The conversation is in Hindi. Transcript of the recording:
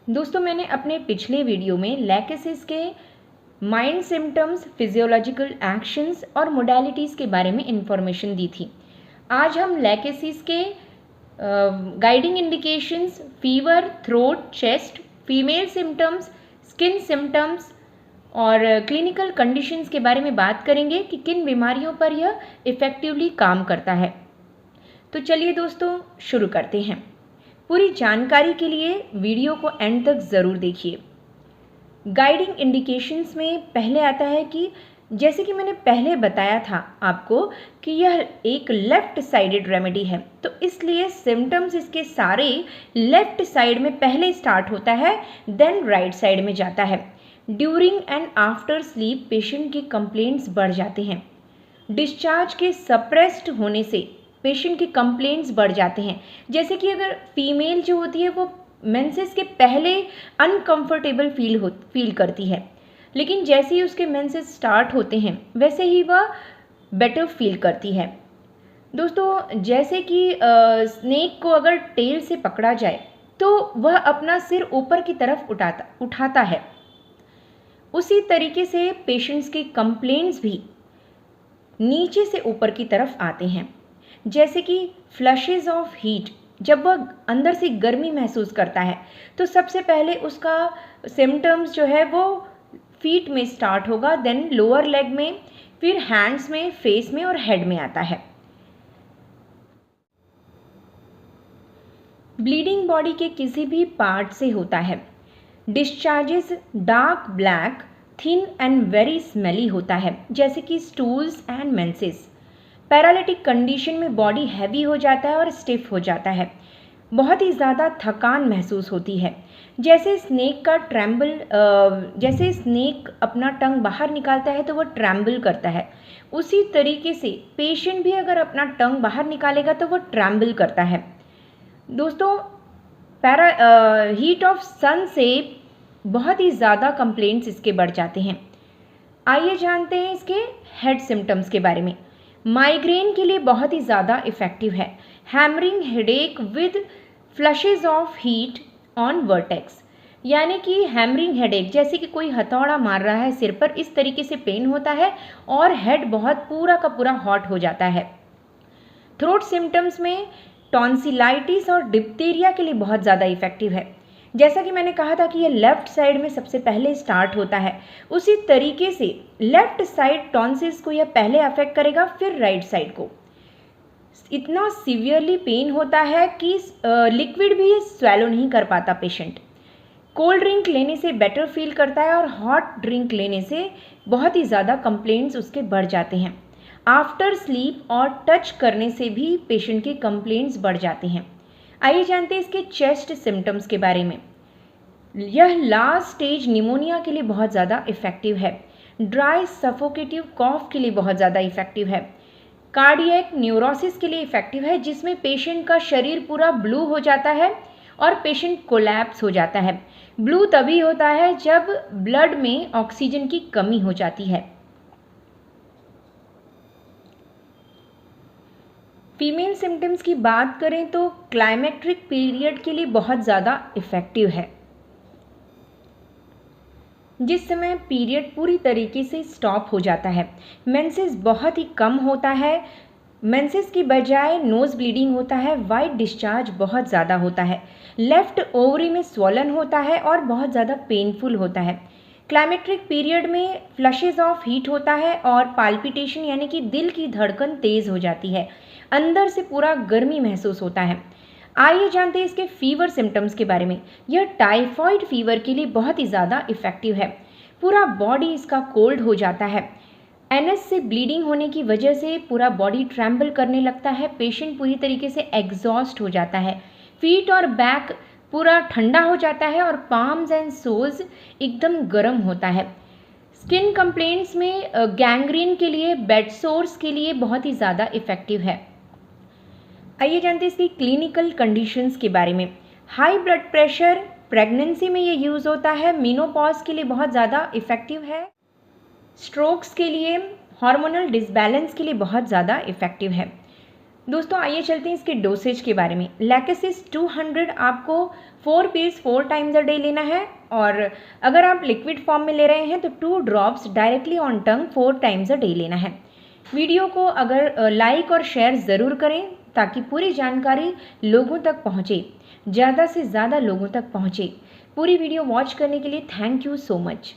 दोस्तों, मैंने अपने पिछले वीडियो में लैकेसिस के माइंड सिम्टम्स, फिजियोलॉजिकल एक्शंस और मोडालिटीज़ के बारे में इंफॉर्मेशन दी थी। आज हम लैकेसिस के guiding indications, fever, throat, chest, female symptoms, skin symptoms और क्लिनिकल कंडीशंस के बारे में बात करेंगे कि किन बीमारियों पर यह इफ़ेक्टिवली काम करता है। तो चलिए दोस्तों, शुरू करते हैं। पूरी जानकारी के लिए वीडियो को एंड तक ज़रूर देखिए। गाइडिंग इंडिकेशंस में पहले आता है कि जैसे कि मैंने पहले बताया था आपको कि यह एक लेफ़्ट साइडेड रेमेडी है, तो इसलिए सिम्टम्स इसके सारे लेफ़्ट साइड में पहले स्टार्ट होता है, देन राइट साइड में जाता है। During and after sleep patient के कंप्लेंट्स बढ़ जाते हैं। डिस्चार्ज के सप्रेस्ड होने से पेशेंट के कंप्लेंट्स बढ़ जाते हैं। जैसे कि अगर फीमेल जो होती है वो मेंसेस के पहले अनकंफर्टेबल फील करती है, लेकिन जैसे ही उसके मेंसेस स्टार्ट होते हैं वैसे ही वह बेटर फील करती है। दोस्तों, जैसे कि स्नेक को अगर टेल से पकड़ा जाए तो वह अपना सिर ऊपर की तरफ उठाता है, उसी तरीके से पेशेंट्स के कंप्लेंट्स भी नीचे से ऊपर की तरफ आते हैं। जैसे कि फ्लशेस ऑफ हीट, जब वह अंदर से गर्मी महसूस करता है तो सबसे पहले उसका सिम्टम्स जो है वो फीट में स्टार्ट होगा, देन लोअर लेग में, फिर हैंड्स में, फेस में और हेड में आता है। ब्लीडिंग बॉडी के किसी भी पार्ट से होता है। Discharges dark black, thin and very smelly होता है, जैसे कि stools and menses. Paralytic condition में बॉडी हैवी हो जाता है और स्टिफ हो जाता है। बहुत ही ज़्यादा थकान महसूस होती है। जैसे स्नेक अपना टंग बाहर निकालता है तो वह ट्रैम्बल करता है, उसी तरीके से पेशेंट भी अगर अपना टंग बाहर निकालेगा तो वह ट्रैम्बल करता है। दोस्तों, हीट ऑफ सन से बहुत ही ज़्यादा कंप्लेंट्स इसके बढ़ जाते हैं। आइए जानते हैं इसके हेड सिम्टम्स के बारे में। माइग्रेन के लिए बहुत ही ज़्यादा इफ़ेक्टिव है। Hammering headache with flushes of heat on vertex, यानी कि हैमरिंग हेडेक, जैसे कि कोई हथौड़ा मार रहा है सिर पर, इस तरीके से पेन होता है और हेड बहुत पूरा का पूरा हॉट हो जाता है। थ्रोट सिम्टम्स में टॉन्सिलाइटिस और डिप्थीरिया के लिए बहुत ज़्यादा इफ़ेक्टिव है। जैसा कि मैंने कहा था कि ये लेफ़्ट साइड में सबसे पहले स्टार्ट होता है, उसी तरीके से लेफ़्ट साइड टॉन्सिल्स को यह पहले अफेक्ट करेगा, फिर राइट साइड को। इतना सीवियरली पेन होता है कि लिक्विड भी स्वेलो नहीं कर पाता पेशेंट। कोल्ड ड्रिंक लेने से बेटर फील करता है और हॉट ड्रिंक लेने से बहुत ही ज़्यादा कंप्लेंट्स उसके बढ़ जाते हैं। आफ्टर स्लीप और टच करने से भी पेशेंट के कंप्लेंट्स बढ़ जाते हैं। आइए जानते हैं इसके चेस्ट सिम्टम्स के बारे में। यह लास्ट स्टेज निमोनिया के लिए बहुत ज़्यादा इफ़ेक्टिव है। ड्राई सफोकेटिव कॉफ के लिए बहुत ज़्यादा इफ़ेक्टिव है। कार्डियक न्यूरोसिस के लिए इफ़ेक्टिव है, जिसमें पेशेंट का शरीर पूरा ब्लू हो जाता है और पेशेंट कोलैप्स हो जाता है। ब्लू तभी होता है जब ब्लड में ऑक्सीजन की कमी हो जाती है। फीमेल सिम्टम्स की बात करें तो क्लाइमेट्रिक पीरियड के लिए बहुत ज़्यादा इफ़ेक्टिव है। जिस समय पीरियड पूरी तरीके से स्टॉप हो जाता है, मेंसेस बहुत ही कम होता है, मेंसेस की बजाय नोज़ ब्लीडिंग होता है, वाइट डिस्चार्ज बहुत ज़्यादा होता है, लेफ्ट ओवरी में स्वॉलन होता है और बहुत ज़्यादा पेनफुल होता है। क्लाइमेट्रिक पीरियड में फ्लशेज ऑफ हीट होता है और पाल्पिटेशन, यानी कि दिल की धड़कन तेज़ हो जाती है, अंदर से पूरा गर्मी महसूस होता है। आइए जानते हैं इसके फीवर सिम्टम्स के बारे में। यह टाइफॉइड फीवर के लिए बहुत ही ज़्यादा इफ़ेक्टिव है। पूरा बॉडी इसका कोल्ड हो जाता है। एनएस से ब्लीडिंग होने की वजह से पूरा बॉडी ट्रैम्बल करने लगता है, पेशेंट पूरी तरीके से एग्जॉस्ट हो जाता है, फीट और बैक पूरा ठंडा हो जाता है और पाम्स एंड सोल्स एकदम गर्म होता है। स्किन कंप्लेंट्स में गैंग्रीन के लिए, बेड सोर्स के लिए बहुत ही ज़्यादा इफ़ेक्टिव है। आइए जानते हैं इसकी क्लिनिकल कंडीशंस के बारे में। हाई ब्लड प्रेशर, प्रेगनेंसी में ये यूज़ होता है, मेनोपॉज के लिए बहुत ज़्यादा इफ़ेक्टिव है, स्ट्रोक्स के लिए, हार्मोनल डिसबैलेंस के लिए बहुत ज़्यादा इफ़ेक्टिव है। दोस्तों आइए चलते हैं इसके डोसेज के बारे में। लैकेसिस 200 आपको 4 पील्स 4 टाइम्स अ डे लेना है, और अगर आप लिक्विड फॉर्म में ले रहे हैं तो 2 drops directly on tongue 4 times a day लेना है। वीडियो को अगर लाइक और शेयर ज़रूर करें ताकि पूरी जानकारी लोगों तक पहुँचे, ज़्यादा से ज़्यादा लोगों तक पहुँचे। पूरी वीडियो वॉच करने के लिए थैंक यू सो मच।